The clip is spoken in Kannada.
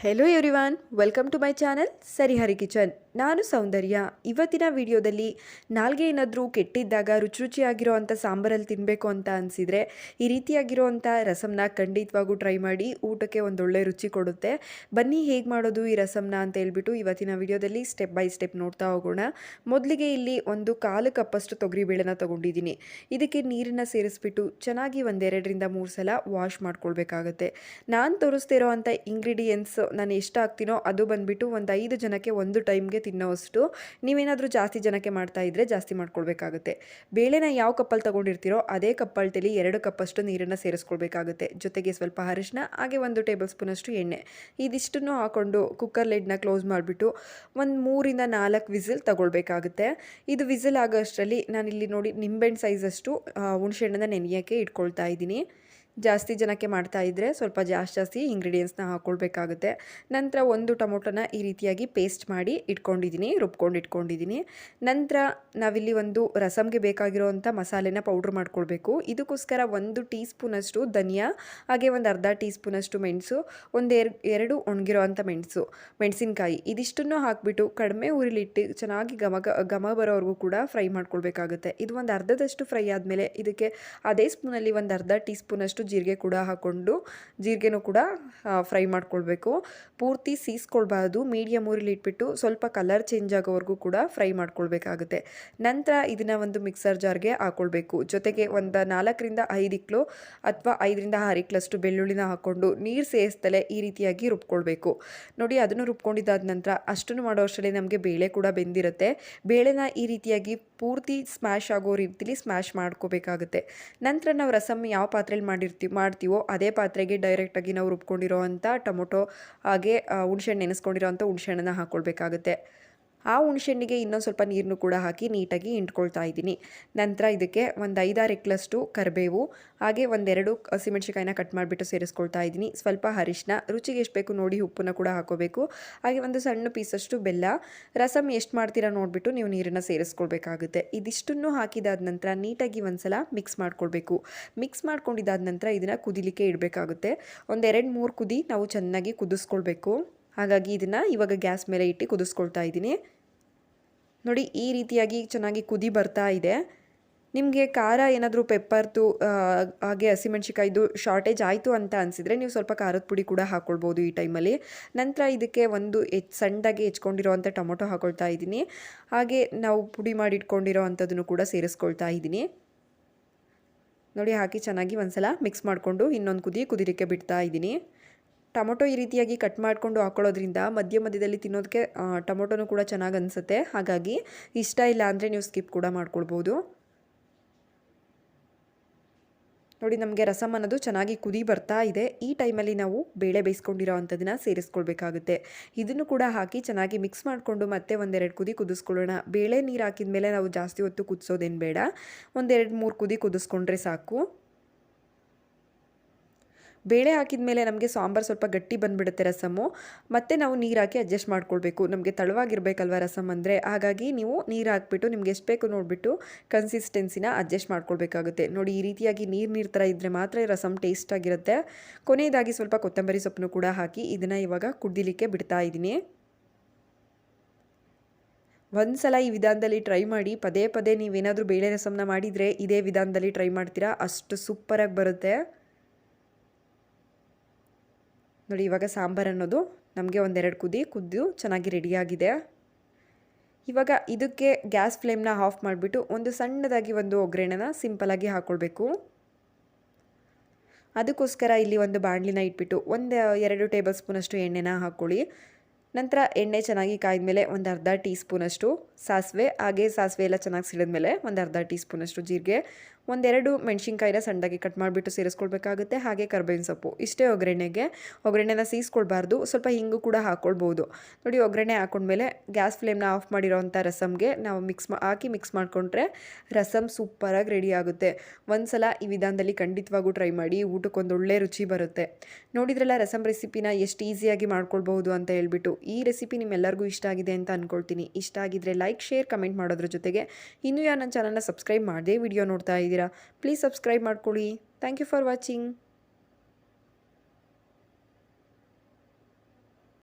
Hello everyone, welcome to my channel Sarihari kitchen. ನಾನು ಸೌಂದರ್ಯ. ಇವತ್ತಿನ ವಿಡಿಯೋದಲ್ಲಿ ನಾಲ್ಗೆ ಏನಾದರೂ ಕೆಟ್ಟಿದ್ದಾಗ ರುಚಿ ರುಚಿಯಾಗಿರೋ ಅಂಥ ಸಾಂಬಾರಲ್ಲಿ ತಿನ್ನಬೇಕು ಅಂತ ಅನಿಸಿದರೆ ಈ ರೀತಿಯಾಗಿರೋ ಅಂಥ ರಸಮ್ನ ಖಂಡಿತವಾಗೂ ಟ್ರೈ ಮಾಡಿ. ಊಟಕ್ಕೆ ಒಂದೊಳ್ಳೆ ರುಚಿ ಕೊಡುತ್ತೆ. ಬನ್ನಿ ಹೇಗೆ ಮಾಡೋದು ಈ ರಸಮ್ನ ಅಂತ ಹೇಳ್ಬಿಟ್ಟು ಇವತ್ತಿನ ವಿಡಿಯೋದಲ್ಲಿ ಸ್ಟೆಪ್ ಬೈ ಸ್ಟೆಪ್ ನೋಡ್ತಾ ಹೋಗೋಣ. ಮೊದಲಿಗೆ ಇಲ್ಲಿ ಒಂದು 1/4 ಕಪ್ಪಷ್ಟು ತೊಗರಿಬೇಳೆನ ತೊಗೊಂಡಿದ್ದೀನಿ. ಇದಕ್ಕೆ ನೀರನ್ನು ಸೇರಿಸ್ಬಿಟ್ಟು ಚೆನ್ನಾಗಿ 2-3 ಸಲ ವಾಶ್ ಮಾಡ್ಕೊಳ್ಬೇಕಾಗತ್ತೆ. ನಾನು ತೋರಿಸ್ತಿರೋ ಅಂಥ ಇಂಗ್ರೀಡಿಯೆಂಟ್ಸ್ ನಾನು ಎಷ್ಟು ಹಾಕ್ತೀನೋ ಅದು ಬಂದುಬಿಟ್ಟು ಒಂದು 5 ಜನಕ್ಕೆ ಒಂದು ಟೈಮ್ಗೆ ತಿನ್ನೋವಷ್ಟು. ನೀವೇನಾದರೂ ಜಾಸ್ತಿ ಜನಕ್ಕೆ ಮಾಡ್ತಾ ಇದ್ದರೆ ಜಾಸ್ತಿ ಮಾಡ್ಕೊಳ್ಬೇಕಾಗುತ್ತೆ. ಬೇಳೆನ ಯಾವ ಕಪ್ಪಲ್ಲಿ ತೊಗೊಂಡಿರ್ತೀರೋ ಅದೇ ಕಪ್ಪಲ್ಟಲ್ಲಿ 2 ಕಪ್ಪಷ್ಟು ನೀರನ್ನು ಸೇರಿಸ್ಕೊಳ್ಬೇಕಾಗುತ್ತೆ. ಜೊತೆಗೆ ಸ್ವಲ್ಪ ಅರಿಶಿನ, ಹಾಗೆ 1 ಟೇಬಲ್ ಸ್ಪೂನಷ್ಟು ಎಣ್ಣೆ. ಇದಿಷ್ಟನ್ನು ಹಾಕ್ಕೊಂಡು ಕುಕ್ಕರ್ ಲಿಡ್ನ ಕ್ಲೋಸ್ ಮಾಡಿಬಿಟ್ಟು ಒಂದು 3-4 ವಿಸಿಲ್ ತಗೊಳ್ಬೇಕಾಗುತ್ತೆ. ಇದು ವಿಸಿಲ್ ಆಗೋ ಅಷ್ಟರಲ್ಲಿ ನಾನಿಲ್ಲಿ ನೋಡಿ ನಿಂಬೆಹಣ್ಣು ಸೈಜಷ್ಟು ಹುಣಸೆಹಣ್ಣನ್ನು ನೆನೆಯೋಕ್ಕೆ ಇಟ್ಕೊಳ್ತಾ ಇದ್ದೀನಿ. ಜಾಸ್ತಿ ಜನಕ್ಕೆ ಮಾಡ್ತಾ ಇದ್ದರೆ ಸ್ವಲ್ಪ ಜಾಸ್ತಿ ಇಂಗ್ರೀಡಿಯೆಂಟ್ಸ್ನ ಹಾಕ್ಕೊಳ್ಬೇಕಾಗುತ್ತೆ. ನಂತರ 1 ಟೊಮೊಟೊನ ಈ ರೀತಿಯಾಗಿ ಪೇಸ್ಟ್ ಮಾಡಿ ರುಬ್ಕೊಂಡು ಇಟ್ಕೊಂಡಿದ್ದೀನಿ. ನಂತರ ನಾವಿಲ್ಲಿ ಒಂದು ರಸಮ್ಗೆ ಬೇಕಾಗಿರೋವಂಥ ಮಸಾಲೆನ ಪೌಡ್ರ್ ಮಾಡ್ಕೊಳ್ಬೇಕು. ಇದಕ್ಕೋಸ್ಕರ 1 ಟೀ ಸ್ಪೂನಷ್ಟು ಧನಿಯಾ, ಹಾಗೆ ಒಂದು ಅರ್ಧ ಟೀ ಸ್ಪೂನಷ್ಟು ಮೆಣಸು, ಎರಡು ಒಣಗಿರೋ ಅಂಥ ಮೆಣಸಿನ್ಕಾಯಿ, ಇದಿಷ್ಟನ್ನು ಹಾಕಿಬಿಟ್ಟು ಕಡಿಮೆ ಉರಿಲಿಟ್ಟು ಚೆನ್ನಾಗಿ ಘಮ ಬರೋವರೆಗೂ ಕೂಡ ಫ್ರೈ ಮಾಡ್ಕೊಳ್ಬೇಕಾಗುತ್ತೆ. ಇದು ಒಂದು ಅರ್ಧದಷ್ಟು ಫ್ರೈ ಆದಮೇಲೆ ಇದಕ್ಕೆ ಅದೇ ಸ್ಪೂನಲ್ಲಿ ಒಂದು ಅರ್ಧ ಟೀ ಸ್ಪೂನಷ್ಟು ಜೀರಿಗೆ ಕೂಡ ಹಾಕ್ಕೊಂಡು ಜೀರಿಗೆನೂ ಕೂಡ ಫ್ರೈ ಮಾಡ್ಕೊಳ್ಬೇಕು. ಪೂರ್ತಿ ಸೀಸ್ಕೊಳ್ಬಾರ್ದು, ಮೀಡಿಯಮ್ ಊರಲ್ಲಿ ಇಟ್ಬಿಟ್ಟು ಸ್ವಲ್ಪ ಕಲರ್ ಚೇಂಜ್ ಆಗೋವರೆಗೂ ಕೂಡ ಫ್ರೈ ಮಾಡ್ಕೊಳ್ಬೇಕಾಗುತ್ತೆ. ನಂತರ ಇದನ್ನು ಒಂದು ಮಿಕ್ಸರ್ ಜಾರ್ಗೆ ಹಾಕ್ಕೊಳ್ಬೇಕು. ಜೊತೆಗೆ ಒಂದು 4-5 ಇಕ್ಳು ಅಥವಾ 5-6 ಇಕ್ಳಷ್ಟು ಬೆಳ್ಳುಳ್ಳಿನ ಹಾಕ್ಕೊಂಡು ನೀರು ಸೇರಿಸ್ದಲೇ ಈ ರೀತಿಯಾಗಿ ರುಬ್ಕೊಳ್ಬೇಕು. ನೋಡಿ, ಅದನ್ನು ರುಬ್ಕೊಂಡಿದ್ದಾದ ನಂತರ ಅಷ್ಟನ್ನು ಮಾಡೋ ಅಷ್ಟರಲ್ಲಿ ನಮಗೆ ಬೇಳೆ ಕೂಡ ಬೆಂದಿರುತ್ತೆ. ಬೇಳೆನ ಈ ರೀತಿಯಾಗಿ ಪೂರ್ತಿ ಸ್ಮ್ಯಾಶ್ ಆಗೋ ರೀತಿಲಿ ಸ್ಮ್ಯಾಶ್ ಮಾಡ್ಕೋಬೇಕಾಗುತ್ತೆ. ನಂತರ ನಾವು ರಸಮ್ ಯಾವ ಪಾತ್ರೆಯಲ್ಲಿ ಮಾಡ್ತೀವೋ ಅದೇ ಪಾತ್ರೆಗೆ ಡೈರೆಕ್ಟಾಗಿ ನಾವು ರುಬ್ಕೊಂಡಿರೋ ಅಂಥ ಟೊಮೊಟೊ, ಹಾಗೆ ಹುಣಸೆಹಣ್ಣು ನೆನೆಸ್ಕೊಂಡಿರೋ ಅಂಥ ಹುಣಸೆಹಣ್ಣನ್ನು ಹಾಕ್ಕೊಳ್ಬೇಕಾಗುತ್ತೆ. ಆ ಹುಣಸೆಹಣ್ಣಿಗೆ ಇನ್ನೊಂದು ಸ್ವಲ್ಪ ನೀರನ್ನು ಕೂಡ ಹಾಕಿ ನೀಟಾಗಿ ಹಿಂಡ್ಕೊಳ್ತಾ ಇದ್ದೀನಿ. ನಂತರ ಇದಕ್ಕೆ ಒಂದು 5-6 ಇಕ್ಳಷ್ಟು ಕರಿಬೇವು, ಹಾಗೆ 1-2 ಹಸಿಮೆಣ್ಸಿಕಾಯಿನ ಕಟ್ ಮಾಡಿಬಿಟ್ಟು ಸೇರಿಸ್ಕೊಳ್ತಾ ಇದ್ದೀನಿ. ಸ್ವಲ್ಪ ಅರಿಶಿನ, ರುಚಿಗೆ ಎಷ್ಟು ಬೇಕು ನೋಡಿ ಉಪ್ಪನ್ನು ಕೂಡ ಹಾಕೋಬೇಕು. ಹಾಗೆ ಒಂದು ಸಣ್ಣ ಪೀಸಷ್ಟು ಬೆಲ್ಲ. ರಸಮ್ ಎಷ್ಟು ಮಾಡ್ತೀರಾ ನೋಡಿಬಿಟ್ಟು ನೀವು ನೀರನ್ನು ಸೇರಿಸ್ಕೊಳ್ಬೇಕಾಗುತ್ತೆ. ಇದಿಷ್ಟನ್ನು ಹಾಕಿದಾದ ನಂತರ ನೀಟಾಗಿ ಒಂದ್ಸಲ ಮಿಕ್ಸ್ ಮಾಡ್ಕೊಳ್ಬೇಕು. ಮಿಕ್ಸ್ ಮಾಡ್ಕೊಂಡಿದ್ದಾದ ನಂತರ ಇದನ್ನು ಕುದಿಲಿಕ್ಕೆ ಇಡಬೇಕಾಗುತ್ತೆ. ಒಂದು 2-3 ಕುದಿ ನಾವು ಚೆನ್ನಾಗಿ ಕುದಿಸ್ಕೊಳ್ಬೇಕು. ಹಾಗಾಗಿ ಇದನ್ನು ಇವಾಗ ಗ್ಯಾಸ್ ಮೇಲೆ ಇಟ್ಟು ಕುದಿಸ್ಕೊಳ್ತಾ ಇದ್ದೀನಿ. ನೋಡಿ, ಈ ರೀತಿಯಾಗಿ ಚೆನ್ನಾಗಿ ಕುದಿ ಬರ್ತಾ ಇದೆ. ನಿಮಗೆ ಖಾರ ಏನಾದರೂ ಪೆಪ್ಪರ್ದು ಹಾಗೆ ಹಸಿಮೆಣ್ಸಿಕಾಯ್ದು ಶಾರ್ಟೇಜ್ ಆಯಿತು ಅಂತ ಅನಿಸಿದರೆ ನೀವು ಸ್ವಲ್ಪ ಖಾರದ ಪುಡಿ ಕೂಡ ಹಾಕ್ಕೊಳ್ಬೋದು ಈ ಟೈಮಲ್ಲಿ. ನಂತರ ಇದಕ್ಕೆ ಒಂದು ಸಣ್ಣದಾಗಿ ಹೆಚ್ಕೊಂಡಿರೋ ಟೊಮೊಟೊ ಹಾಕ್ಕೊಳ್ತಾ ಇದ್ದೀನಿ. ಹಾಗೆ ನಾವು ಪುಡಿ ಮಾಡಿ ಇಟ್ಕೊಂಡಿರೋ ಅಂಥದ್ದನ್ನು ಕೂಡ ಸೇರಿಸ್ಕೊಳ್ತಾ ಇದ್ದೀನಿ. ನೋಡಿ, ಹಾಕಿ ಚೆನ್ನಾಗಿ ಒಂದ್ಸಲ ಮಿಕ್ಸ್ ಮಾಡಿಕೊಂಡು ಇನ್ನೊಂದು ಕುದಿಲಿಕ್ಕೆ ಬಿಡ್ತಾ ಇದ್ದೀನಿ. ಟೊಮೊಟೊ ಈ ರೀತಿಯಾಗಿ ಕಟ್ ಮಾಡಿಕೊಂಡು ಹಾಕ್ಕೊಳ್ಳೋದ್ರಿಂದ ಮಧ್ಯದಲ್ಲಿ ತಿನ್ನೋದಕ್ಕೆ ಟೊಮೊಟೊನೂ ಕೂಡ ಚೆನ್ನಾಗಿ ಅನಿಸುತ್ತೆ. ಹಾಗಾಗಿ ಇಷ್ಟ ಇಲ್ಲ ಅಂದರೆ ನೀವು ಸ್ಕಿಪ್ ಕೂಡ ಮಾಡ್ಕೊಳ್ಬೋದು. ನೋಡಿ, ನಮಗೆ ರಸಮ್ ಅನ್ನೋದು ಚೆನ್ನಾಗಿ ಕುದಿ ಬರ್ತಾ ಇದೆ. ಈ ಟೈಮಲ್ಲಿ ನಾವು ಬೇಳೆ ಬೇಯಿಸ್ಕೊಂಡಿರೋ ಅಂಥದ್ದನ್ನು ಸೇರಿಸ್ಕೊಳ್ಬೇಕಾಗುತ್ತೆ. ಇದನ್ನು ಕೂಡ ಹಾಕಿ ಚೆನ್ನಾಗಿ ಮಿಕ್ಸ್ ಮಾಡಿಕೊಂಡು ಮತ್ತೆ 1-2 ಕುದಿ ಕುದಿಸ್ಕೊಳ್ಳೋಣ. ಬೇಳೆ ನೀರು ಹಾಕಿದ ಮೇಲೆ ನಾವು ಜಾಸ್ತಿ ಹೊತ್ತು ಕುದಿಸೋದೇನು ಬೇಡ, 1-2-3 ಕುದಿ ಕುದಿಸ್ಕೊಂಡ್ರೆ ಸಾಕು. ಬೇಳೆ ಹಾಕಿದ ಮೇಲೆ ನಮಗೆ ಸಾಂಬಾರು ಸ್ವಲ್ಪ ಗಟ್ಟಿ ಬಂದುಬಿಡುತ್ತೆ ರಸಮ್ಮು. ಮತ್ತು ನಾವು ನೀರು ಹಾಕಿ ಅಡ್ಜಸ್ಟ್ ಮಾಡ್ಕೊಳ್ಬೇಕು. ನಮಗೆ ತಳವಾಗಿರಬೇಕಲ್ವ ರಸಮ್ ಅಂದರೆ, ಹಾಗಾಗಿ ನೀವು ನೀರು ಹಾಕ್ಬಿಟ್ಟು ನಿಮ್ಗೆ ಎಷ್ಟು ಬೇಕು ನೋಡಿಬಿಟ್ಟು ಕನ್ಸಿಸ್ಟೆನ್ಸಿನ ಅಡ್ಜಸ್ಟ್ ಮಾಡ್ಕೊಳ್ಬೇಕಾಗುತ್ತೆ. ನೋಡಿ, ಈ ರೀತಿಯಾಗಿ ನೀರು ಥರ ಇದ್ದರೆ ಮಾತ್ರ ರಸಮ್ ಟೇಸ್ಟಾಗಿರುತ್ತೆ. ಕೊನೆಯದಾಗಿ ಸ್ವಲ್ಪ ಕೊತ್ತಂಬರಿ ಸೊಪ್ಪನ್ನು ಕೂಡ ಹಾಕಿ ಇದನ್ನು ಇವಾಗ ಕುದಿಲಿಕ್ಕೆ ಬಿಡ್ತಾ ಇದ್ದೀನಿ. ಒಂದು ಸಲ ಈ ವಿಧಾನದಲ್ಲಿ ಟ್ರೈ ಮಾಡಿ. ಪದೇ ನೀವೇನಾದರೂ ಬೇಳೆ ರಸಮ್ನ ಮಾಡಿದರೆ ಇದೇ ವಿಧಾನದಲ್ಲಿ ಟ್ರೈ ಮಾಡ್ತೀರಾ, ಅಷ್ಟು ಸೂಪರಾಗಿ ಬರುತ್ತೆ. ನೋಡಿ, ಇವಾಗ ಸಾಂಬಾರು ಅನ್ನೋದು ನಮಗೆ 1-2 ಕುದ್ದು ಚೆನ್ನಾಗಿ ರೆಡಿಯಾಗಿದೆ. ಇವಾಗ ಇದಕ್ಕೆ ಗ್ಯಾಸ್ ಫ್ಲೇಮ್ನ ಆಫ್ ಮಾಡಿಬಿಟ್ಟು ಒಂದು ಸಣ್ಣದಾಗಿ ಒಂದು ಒಗ್ಗರಣೆನ ಸಿಂಪಲಾಗಿ ಹಾಕ್ಕೊಳ್ಬೇಕು. ಅದಕ್ಕೋಸ್ಕರ ಇಲ್ಲಿ ಒಂದು ಬಾಣಲಿನ ಇಟ್ಬಿಟ್ಟು 1-2 ಟೇಬಲ್ ಸ್ಪೂನಷ್ಟು ಎಣ್ಣೆನ ಹಾಕ್ಕೊಳ್ಳಿ. ನಂತರ ಎಣ್ಣೆ ಚೆನ್ನಾಗಿ ಕಾಯ್ದ ಮೇಲೆ ಒಂದು ಅರ್ಧ ಟೀ ಸ್ಪೂನಷ್ಟು ಸಾಸಿವೆ, ಹಾಗೆ ಸಾಸಿವೆ ಎಲ್ಲ ಚೆನ್ನಾಗಿ ಸಿಡಿದ್ಮೇಲೆ ಒಂದು ಅರ್ಧ ಟೀ ಸ್ಪೂನಷ್ಟು ಜೀರಿಗೆ, 1-2 ಮೆಣಸಿನ್ಕಾಯಿನ ಸಣ್ಣದಾಗಿ ಕಟ್ ಮಾಡಿಬಿಟ್ಟು ಸೇರಿಸ್ಕೊಳ್ಬೇಕಾಗುತ್ತೆ. ಹಾಗೆ ಕರ್ಬೇವಿನ ಸೊಪ್ಪು. ಇಷ್ಟೇ ಒಗ್ಗರಣೆನ ಸೀಸ್ಕೊಳ್ಬಾರ್ದು, ಸ್ವಲ್ಪ ಹಿಂಗು ಕೂಡ ಹಾಕ್ಕೊಳ್ಬೋದು. ನೋಡಿ, ಒಗ್ಗರಣೆ ಹಾಕ್ಕೊಂಡ್ಮೇಲೆ ಗ್ಯಾಸ್ ಫ್ಲೇಮ್ನ ಆಫ್ ಮಾಡಿರೋವಂಥ ರಸಮ್ಗೆ ನಾವು ಮಿಕ್ಸ್ ಮಾಡಿಕೊಂಡ್ರೆ ರಸಮ್ ಸೂಪರಾಗಿ ರೆಡಿ ಆಗುತ್ತೆ. ಒಂದು ಸಲ ಈ ವಿಧಾನದಲ್ಲಿ ಖಂಡಿತವಾಗೂ ಟ್ರೈ ಮಾಡಿ. ಊಟಕ್ಕೊಂದೊಳ್ಳೆ ರುಚಿ ಬರುತ್ತೆ. ನೋಡಿದ್ರಲ್ಲ ರಸಮ್ ರೆಸಿಪಿನ ಎಷ್ಟು ಈಸಿಯಾಗಿ ಮಾಡ್ಕೊಳ್ಬೋದು ಅಂತ ಹೇಳ್ಬಿಟ್ಟು. ಈ ರೆಸಿಪಿ ನಿಮ್ಮೆಲ್ಲರಿಗೂ ಇಷ್ಟ ಆಗಿದೆ ಅಂತ ಅಂದ್ಕೊಳ್ತೀನಿ. ಇಷ್ಟ ಆಗಿದ್ರೆ ಲೈಕ್, ಶೇರ್, ಕಮೆಂಟ್ ಮಾಡೋದ್ರ ಜೊತೆಗೆ ಇನ್ನೂ ಯಾರು ನನ್ನ ಚಾನಲ್ನ ಸಬ್ಸ್ಕ್ರೈಬ್ ಮಾಡದೆ ವಿಡಿಯೋ ನೋಡ್ತಾ ಇದ್ದೀರಾ, ಪ್ಲೀಸ್ ಸಬ್ಸ್ಕ್ರೈಬ್ ಮಾಡ್ಕೊಳ್ಳಿ. Thank you for watching.